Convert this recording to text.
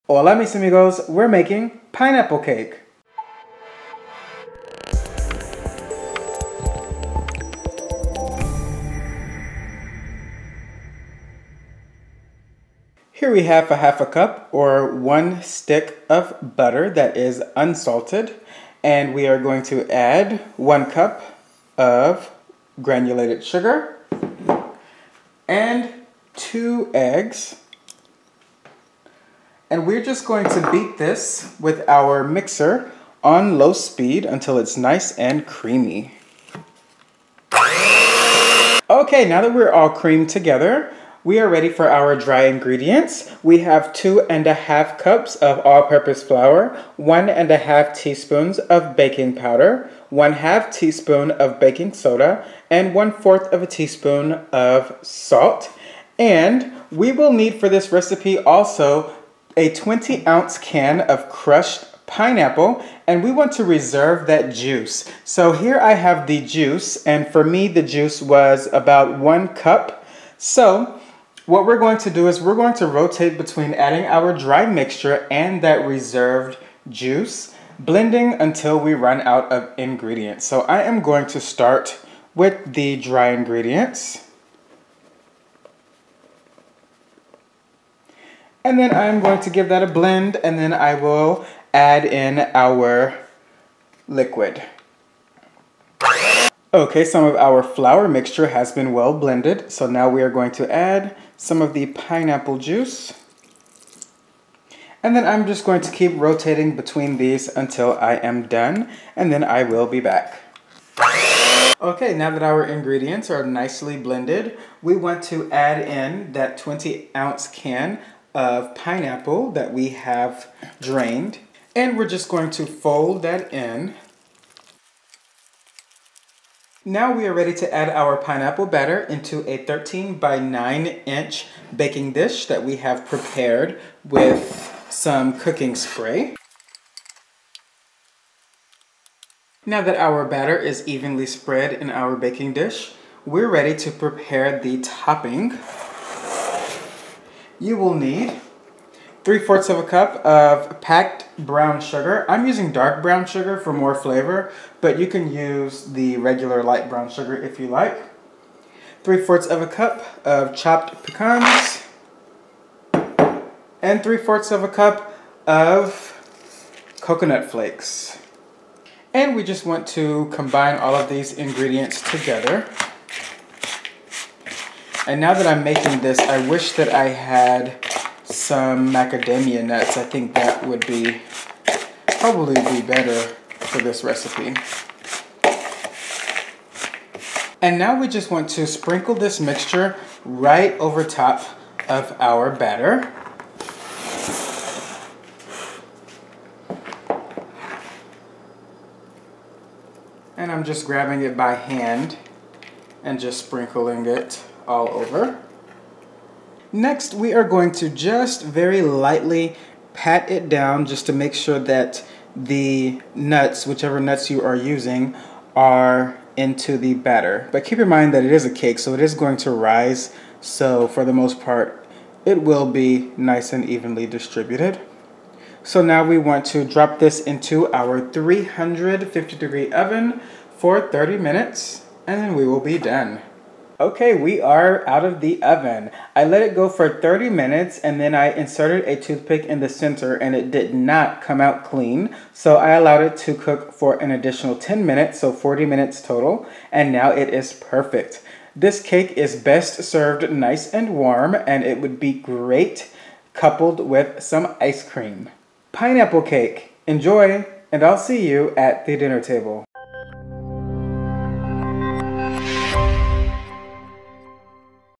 Hola mis amigos, we're making pineapple cake. Here we have a half a cup or 1 stick of butter that is unsalted, and we are going to add 1 cup of granulated sugar and 2 eggs. And we're just going to beat this with our mixer on low speed until it's nice and creamy. Okay, now that we're all creamed together, we are ready for our dry ingredients. We have 2½ cups of all-purpose flour, 1½ teaspoons of baking powder, 1/2 teaspoon of baking soda, and 1/4 of a teaspoon of salt. And we will need for this recipe also a 20-ounce can of crushed pineapple, and we want to reserve that juice. So here I have the juice, and for me the juice was about 1 cup. So what we're going to do is we're going to rotate between adding our dry mixture and that reserved juice, blending until we run out of ingredients. So I am going to start with the dry ingredients. And then I'm going to give that a blend, and then I will add in our liquid. Okay, some of our flour mixture has been well blended, so now we are going to add some of the pineapple juice. And then I'm just going to keep rotating between these until I am done, and then I will be back. Okay, now that our ingredients are nicely blended, we want to add in that 20-ounce can of pineapple that we have drained, and we're just going to fold that in. Now we are ready to add our pineapple batter into a 13 by 9 inch baking dish that we have prepared with some cooking spray. Now that our batter is evenly spread in our baking dish, we're ready to prepare the topping. You will need 3/4 of a cup of packed brown sugar. I'm using dark brown sugar for more flavor, but you can use the regular light brown sugar if you like. 3/4 of a cup of chopped pecans, and 3/4 of a cup of coconut flakes. And we just want to combine all of these ingredients together. And now that I'm making this, I wish that I had some macadamia nuts. I think that would probably be better for this recipe. And now we just want to sprinkle this mixture right over top of our batter. And I'm just grabbing it by hand and just sprinkling it all over. Next, we are going to just very lightly pat it down just to make sure that the nuts, whichever nuts you are using, are into the batter. But keep in mind that it is a cake, so it is going to rise. So for the most part, it will be nice and evenly distributed. So now we want to drop this into our 350-degree oven for 30 minutes, and then we will be done. Okay, we are out of the oven. I let it go for 30 minutes, and then I inserted a toothpick in the center, and it did not come out clean. So I allowed it to cook for an additional 10 minutes, so 40 minutes total, and now it is perfect. This cake is best served nice and warm, and it would be great coupled with some ice cream. Pineapple cake. Enjoy, and I'll see you at the dinner table.